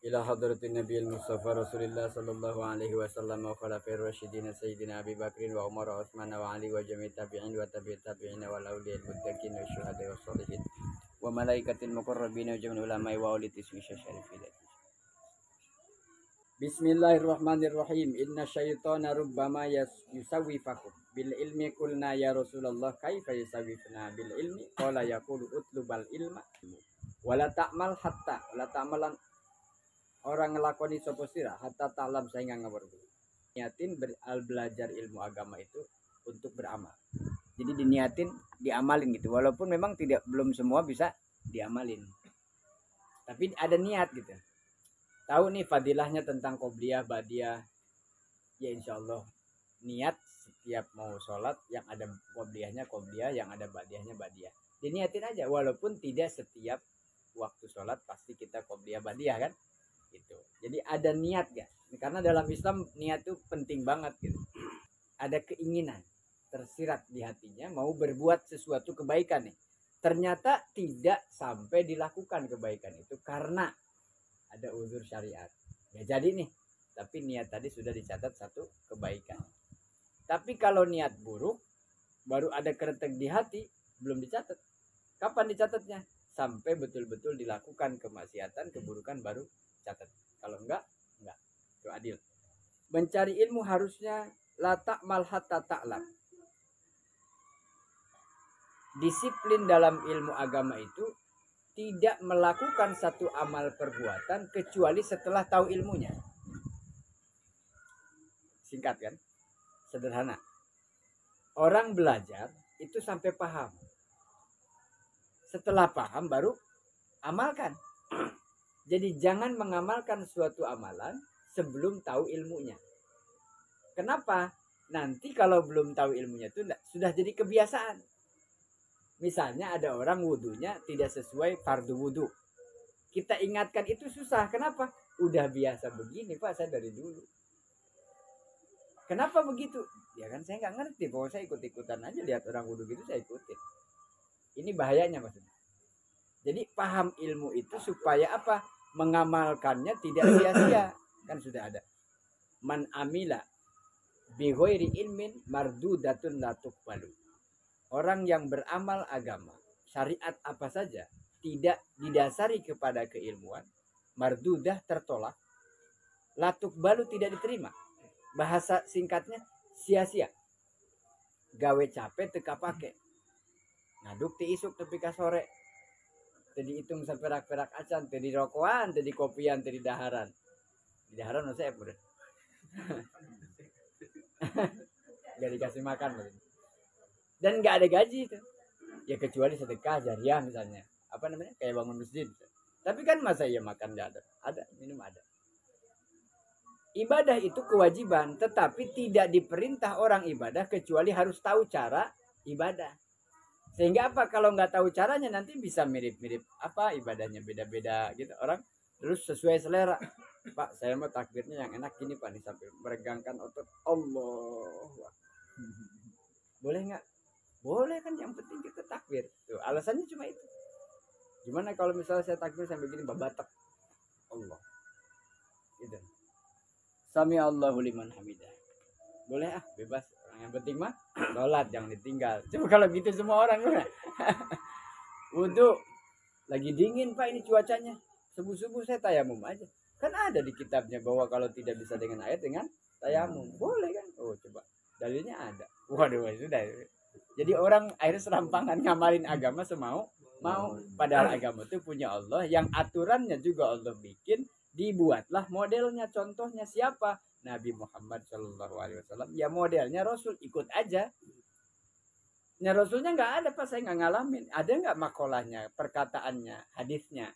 ila hadratin nabiyil mustafa rasulillah sallallahu alaihi wasallam wa khalafir rasyidin sayyidina Abi Bakrin wa Umar wa Utsman wa Ali wa jami' tabi'in wa tabi'it tabi'in wa awliya'il muttaqin wa syuhada wa sholihin wa malaikatil muqarrabin wa jami'il ulama wa ulil ismi syarifin. Bismillahirrahmanirrahim. Inna syaitana rubbama yusawwifakum bil ilmi qulna ya Rasulullah kaifa yusawwifuna bil ilmi qala yaqulu utlubal ilma wala ta'mal hatta wala ta'malan orang ngelakoni sapa sira hatta ta'lam sehingga ngerti. Niatin belajar ilmu agama itu untuk beramal. Jadi diniatin, diamalin gitu. Walaupun memang belum semua bisa diamalin. Tapi ada niat gitu. Tahu nih fadilahnya tentang qobliyah, badiah. Ya insyaallah niat setiap mau sholat yang ada qobliyahnya qobliyah, yang ada badiahnya badiah. Diniatin aja walaupun tidak setiap waktu sholat pasti kita qobliyah badiah kan. Gitu. Jadi ada niat ya. Karena dalam Islam niat itu penting banget gitu. Ada keinginan tersirat di hatinya mau berbuat sesuatu kebaikan nih. Ternyata tidak sampai dilakukan kebaikan itu karena ada uzur syariat. Ya jadi nih, tapi niat tadi sudah dicatat satu kebaikan. Tapi kalau niat buruk baru ada keretek di hati belum dicatat. Kapan dicatatnya? Sampai betul-betul dilakukan kemaksiatan, keburukan baru catat. Kalau enggak. Itu adil. Mencari ilmu harusnya la ta'mal hatta ta'lam. Disiplin dalam ilmu agama itu tidak melakukan satu amal perbuatan kecuali setelah tahu ilmunya. Singkat kan? Sederhana. Orang belajar itu sampai paham. Setelah paham baru amalkan. Jadi jangan mengamalkan suatu amalan sebelum tahu ilmunya. Kenapa? Nanti kalau belum tahu ilmunya itu sudah jadi kebiasaan. Misalnya ada orang wudunya tidak sesuai fardu wudu. Kita ingatkan itu susah. Kenapa? Udah biasa begini Pak, saya dari dulu. Kenapa begitu? Ya kan saya nggak ngerti. Bahwa saya ikut-ikutan aja lihat orang wudu gitu saya ikutin. Ini bahayanya maksudnya. Jadi paham ilmu itu supaya apa? Mengamalkannya tidak sia-sia. Kan sudah ada. Man amila bi ghairi ilmin mardudatun la tuqbalu. Orang yang beramal agama, syariat apa saja, tidak didasari kepada keilmuan, mardudah tertolak, la tuqbalu tidak diterima. Bahasa singkatnya sia-sia. Gawe capek teka pake. Ngaduk ti isuk tepi ka sore. Tadi hitung seperak-perak acan, tadi rokokan, tadi kopian, tadi daharan. Di daharan saya udah. Gak dikasih makan. Dan gak ada gaji itu. Ya kecuali sedekah jariah misalnya. Apa namanya? Kayak bangun masjid. Tapi kan masa ya makan gak ada? Ada, minum ada. Ibadah itu kewajiban, tetapi tidak diperintah orang ibadah kecuali harus tahu cara ibadah. Sehingga apa? Kalau nggak tahu caranya nanti bisa mirip-mirip apa ibadahnya beda-beda gitu orang. Terus sesuai selera. Pak, saya mau takbirnya yang enak gini Pak nih sambil meregangkan otot. Allah. Boleh nggak? Boleh kan, yang penting kita takbir. Tuh, alasannya cuma itu. Gimana kalau misalnya saya takbir sambil gini babatak? Allah. Gitu. Sami Allahu liman hamidah. Boleh bebas. Yang penting mah sholat jangan ditinggal. Coba kalau gitu semua orang wudhu lagi dingin Pak ini cuacanya, subuh-subuh saya tayamum aja. Kan ada di kitabnya bahwa kalau tidak bisa dengan air dengan tayamum boleh kan. Oh coba dalilnya ada. Waduh sudah. Jadi orang akhirnya serampangan ngamalin agama semau mau, padahal agama itu punya Allah yang aturannya juga Allah bikin. Dibuatlah modelnya, contohnya siapa? Nabi Muhammad Shallallahu Alaihi Wasallam. Ya modelnya Rasul, ikut aja. Nah Rasulnya nggak ada Pak, saya nggak ngalamin. Ada nggak makolahnya, perkataannya, hadisnya,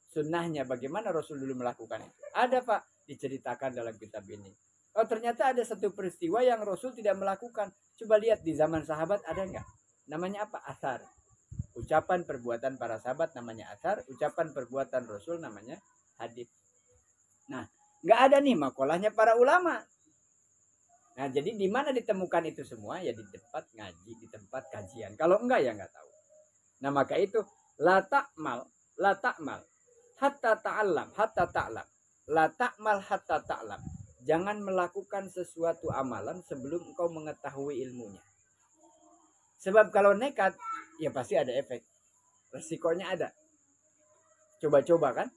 sunnahnya, bagaimana Rasul dulu melakukan itu? Ada Pak, diceritakan dalam kitab ini. Oh ternyata ada satu peristiwa yang Rasul tidak melakukan. Coba lihat di zaman sahabat ada nggak? Namanya apa? Asar. Ucapan perbuatan para sahabat namanya asar. Ucapan perbuatan Rasul namanya hadis. Nah, nggak ada nih makolahnya para ulama. Nah, jadi di mana ditemukan itu semua? Ya di tempat ngaji, di tempat kajian. Kalau enggak ya nggak tahu. Nah, maka itu la ta'mal hatta ta'lam. La ta'mal hatta ta'lam. Jangan melakukan sesuatu amalan sebelum engkau mengetahui ilmunya. Sebab kalau nekat, ya pasti ada efek. Resikonya ada. Coba-coba kan.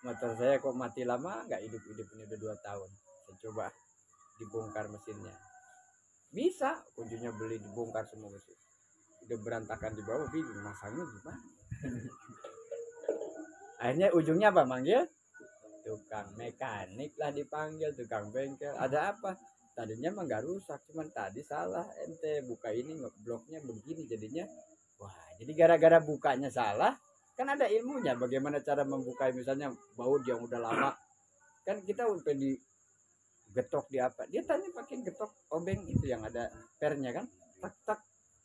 Motor saya kok mati lama, nggak hidup-hidup, ini udah 2 tahun. Saya coba dibongkar mesinnya. Bisa, kuncinya beli dibongkar semua mesin. Udah berantakan di bawah, bingung masangnya gimana. Akhirnya ujungnya apa? Manggil tukang mekanik lah, dipanggil tukang bengkel. Ada apa? Tadinya mah nggak rusak, cuman tadi salah ente buka ini bloknya begini jadinya. Wah, jadi gara-gara bukanya salah, kan ada ilmunya bagaimana cara membuka, misalnya baut yang udah lama. Kan kita udah digetok di apa? Dia tanya pakai getok obeng itu yang ada pernya kan? Tak tak.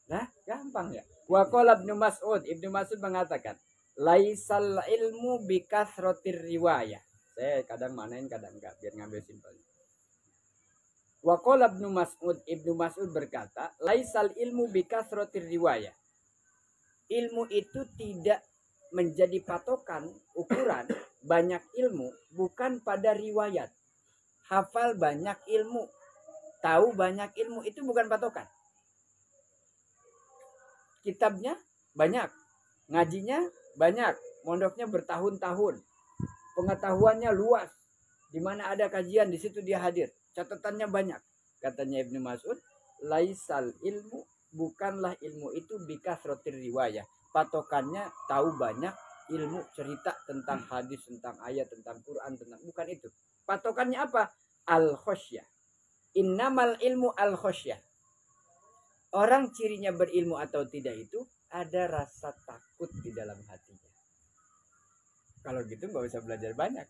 Nah, gampang ya. Wa qala Ibnu Mas'ud, Ibnu Mas'ud mengatakan, laisal ilmu bikasrotir riwayah. Saya kadang manain kadang enggak biar ngambil simpelnya. Wa qala Ibnu Mas'ud, Ibnu Mas'ud berkata, laisal ilmu bikasrotir riwayah. Ilmu itu tidak menjadi patokan ukuran banyak ilmu bukan pada riwayat. Hafal banyak ilmu, tahu banyak ilmu itu bukan patokan. Kitabnya banyak, ngajinya banyak, mondoknya bertahun-tahun, pengetahuannya luas, di mana ada kajian di situ dia hadir, catatannya banyak. Katanya Ibnu Mas'ud, laisal ilmu, bukanlah ilmu itu bikasrotir riwayah, patokannya tahu banyak ilmu, cerita tentang hadis, tentang ayat, tentang Quran, tentang, bukan itu. Patokannya apa? Al-khosyah. Innamal ilmu al-khosyah. Orang cirinya berilmu atau tidak itu ada rasa takut di dalam hatinya. Kalau gitu nggak usah belajar banyak,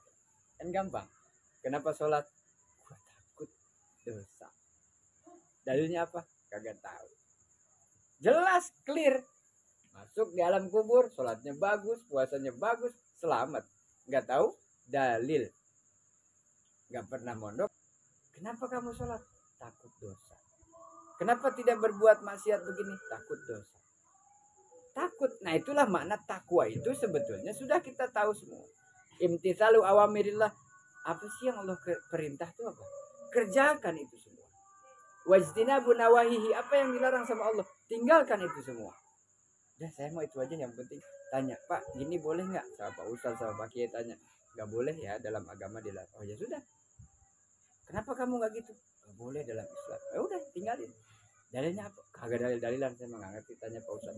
kan gampang. Kenapa sholat? Gua takut dosa. Dalilnya apa? Kagak tahu. Jelas, clear. Masuk di alam kubur, sholatnya bagus, puasanya bagus, selamat. Nggak tahu dalil. Nggak pernah mondok. Kenapa kamu sholat? Takut dosa. Kenapa tidak berbuat maksiat begini? Takut dosa. Takut. Nah, itulah makna takwa itu sebetulnya sudah kita tahu semua. Imtitsalu awamirillah. Apa sih yang Allah perintah itu apa? Kerjakan itu semua. Wajtinabu nawahihi. Apa yang dilarang sama Allah? Tinggalkan itu semua. Ya, saya mau itu aja yang penting. Tanya, Pak, gini boleh nggak? Sama Pak Ustaz, sama Pak Kiai tanya. Nggak boleh ya, dalam agama dilarang. Oh ya sudah. Kenapa kamu nggak gitu? Nggak boleh dalam Islam. Ya udah, tinggalin. Dalilnya apa? Kagak dalil-dalilan, saya nggak ngerti, tanya Pak Ustaz.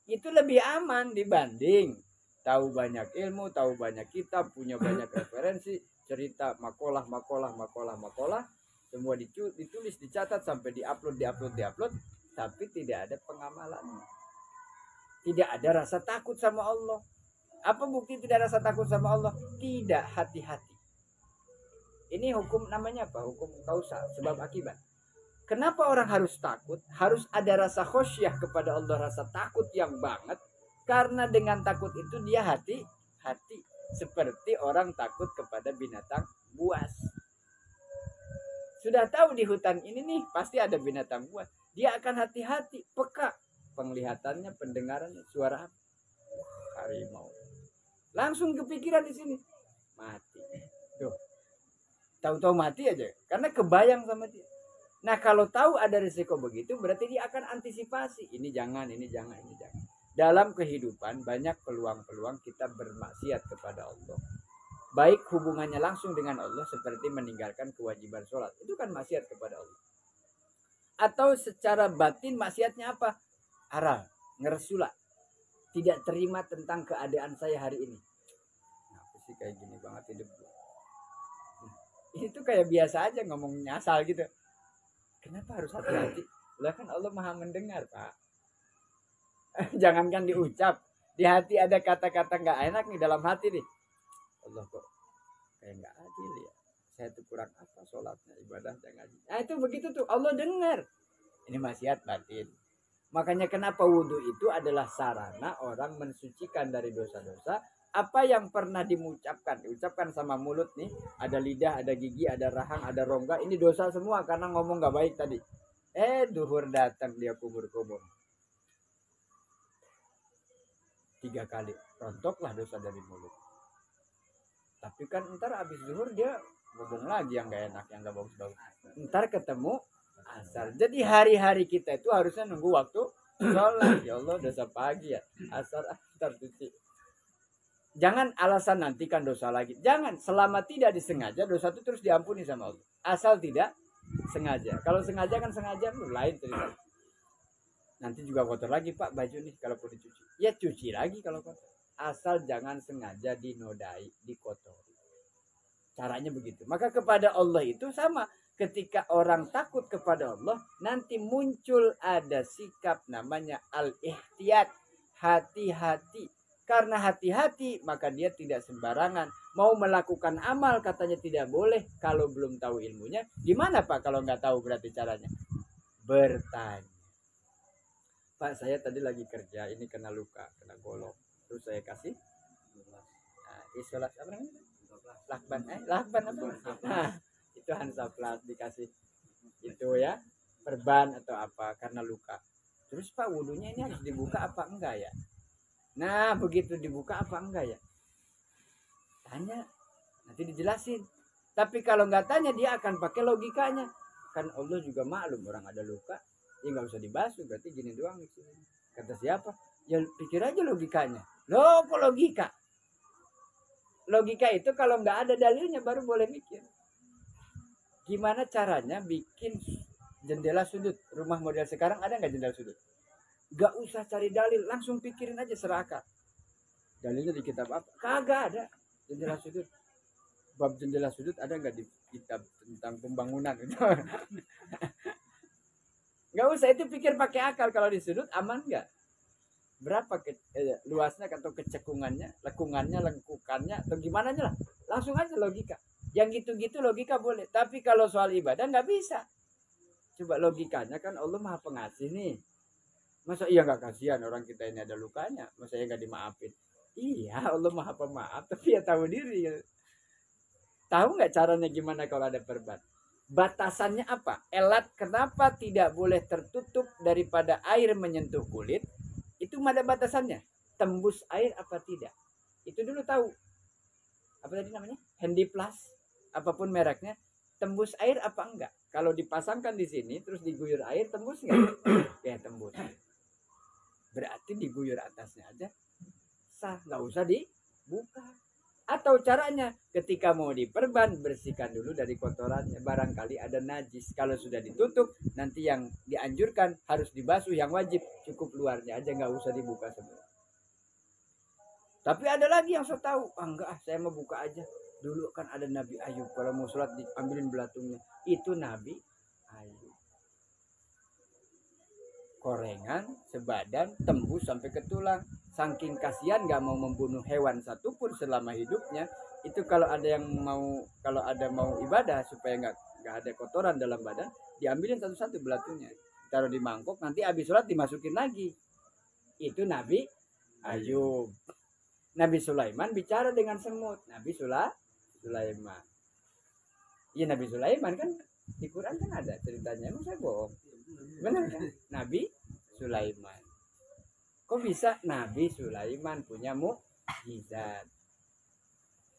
Itu lebih aman dibanding tahu banyak ilmu, tahu banyak kitab, punya banyak referensi, cerita makolah, semua ditulis, dicatat sampai diupload, tapi tidak ada pengamalannya. Tidak ada rasa takut sama Allah. Apa bukti tidak rasa takut sama Allah? Tidak hati-hati. Ini hukum namanya apa? Hukum kausal, sebab akibat. Kenapa orang harus takut? Harus ada rasa khosyah kepada Allah, rasa takut yang banget. Karena dengan takut itu dia hati-hati. Seperti orang takut kepada binatang buas. Sudah tahu di hutan ini nih pasti ada binatang buas. Dia akan hati-hati, peka. Penglihatannya, pendengarannya, suara harimau. Langsung kepikiran di sini. Mati. Tuh. Tahu-tahu mati aja. Karena kebayang sama dia. Nah, kalau tahu ada risiko begitu, berarti dia akan antisipasi. Ini jangan, ini jangan, ini jangan. Dalam kehidupan banyak peluang-peluang kita bermaksiat kepada Allah. Baik hubungannya langsung dengan Allah seperti meninggalkan kewajiban sholat. Itu kan maksiat kepada Allah. Atau secara batin maksiatnya apa? Aral, ngeresula. Tidak terima tentang keadaan saya hari ini. Nah, aku sih kayak gini banget hidup gue. Itu kayak biasa aja ngomong nyasal gitu. Kenapa harus hati-hati? Lah kan Allah Maha mendengar, Pak. Jangankan diucap, di hati ada kata-kata nggak enak nih dalam hati nih. Allah kok kayak nggak adil ya. Saya tuh kurang apa sholatnya, ibadahnya ngaji. Nah itu begitu tuh, Allah dengar. Ini maksiat batin. Makanya kenapa wudhu itu adalah sarana orang mensucikan dari dosa-dosa. Apa yang pernah diucapkan sama mulut nih, ada lidah, ada gigi, ada rahang, ada rongga, ini dosa semua karena ngomong gak baik tadi. Duhur datang dia kumur-kumur 3 kali, rontoklah dosa dari mulut. Tapi kan ntar abis zuhur dia ngomong lagi yang gak enak, yang gak bagus-bagus. Ntar ketemu asar. Jadi hari-hari kita itu harusnya nunggu waktu sholat. Ya Allah, dosa pagi ya. Asar, ntar cuci. Jangan alasan nantikan dosa lagi. Jangan, selama tidak disengaja, dosa itu terus diampuni sama Allah. Asal tidak sengaja. Kalau sengaja kan sengaja, lain cerita. Nanti juga kotor lagi Pak baju nih kalau perlu dicuci. Ya cuci lagi kalau kotor. Asal jangan sengaja dinodai, dikotori. Caranya begitu. Maka kepada Allah itu sama. Ketika orang takut kepada Allah, nanti muncul ada sikap namanya al-ihtiyat. Hati-hati. Karena hati-hati, maka dia tidak sembarangan. Mau melakukan amal, katanya tidak boleh. Kalau belum tahu ilmunya. Gimana Pak kalau nggak tahu berarti caranya? Bertanya. Pak, saya tadi lagi kerja, ini kena luka, kena golok. Terus saya kasih isolasi apa namanya? Lakban apa? Nah, itu Hansaplast dikasih itu ya, perban atau apa karena luka. Terus Pak, wudunya ini harus dibuka apa enggak ya? Nah, begitu dibuka apa enggak ya? Tanya, nanti dijelasin. Tapi kalau nggak tanya dia akan pakai logikanya. Kan Allah juga maklum orang ada luka, ya nggak usah dibasuh, berarti gini doang. Kata siapa? Ya pikir aja logikanya. Loh, kok logika? Logika itu kalau nggak ada dalilnya baru boleh mikir. Gimana caranya bikin jendela sudut? Rumah model sekarang ada nggak jendela sudut? Nggak usah cari dalil, langsung pikirin aja serakah. Dalilnya di kitab apa? Kagak ada jendela sudut. Bab jendela sudut ada nggak di kitab tentang pembangunan? Nggak usah, itu pikir pakai akal. Kalau di sudut aman nggak? Berapa luasnya atau kecekungannya, lekungannya, lengkukannya, atau gimana lah. Langsung aja logika. Yang gitu-gitu logika boleh. Tapi kalau soal ibadah nggak bisa. Coba logikanya kan Allah Maha Pengasih nih. Masa iya nggak kasihan orang kita ini ada lukanya? Masa iya nggak dimaafin? Iya, Allah Maha Pemaaf, tapi ya tahu diri. Tahu nggak caranya gimana kalau ada perban? Batasannya apa? Elat kenapa tidak boleh tertutup daripada air menyentuh kulit? Itu ada batasannya. Tembus air apa tidak? Itu dulu tahu. Apa tadi namanya? Handy Plus, apapun mereknya, tembus air apa enggak? Kalau dipasangkan di sini terus diguyur air, tembus enggak? Ya tembus. Berarti diguyur atasnya aja sah, nggak usah dibuka. Atau caranya ketika mau diperban, bersihkan dulu dari kotorannya, barangkali ada najis. Kalau sudah ditutup, nanti yang dianjurkan harus dibasuh, yang wajib cukup luarnya aja, nggak usah dibuka semua. Tapi ada lagi yang saya tahu, enggak, saya mau buka aja. Dulu kan ada Nabi Ayub, kalau mau sholat diambilin belatungnya. Itu Nabi Ayub. Korengan sebadan, tembus sampai ke tulang. Saking kasihan nggak mau membunuh hewan satupun selama hidupnya. Itu kalau ada yang mau, kalau ada mau ibadah supaya nggak ada kotoran dalam badan, diambilin satu-satu belatungnya, taruh di mangkok, nanti habis sholat dimasukin lagi. Itu Nabi Ayub. Nabi Sulaiman bicara dengan semut. Nabi Sulaiman. Iya, Nabi Sulaiman kan di Quran kan ada ceritanya. Emang saya bohong? Benar kan? Nabi Sulaiman. Kok bisa Nabi Sulaiman punya mukjizat?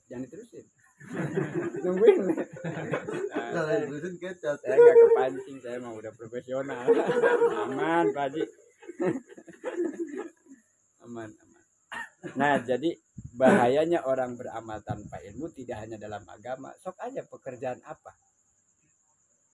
Jangan diterusin. Nungguin. Saya nggak kepancing, saya mah udah profesional. Aman, Pak Haji. Aman. Nah, jadi bahayanya orang beramal tanpa ilmu tidak hanya dalam agama. Sok aja pekerjaan apa?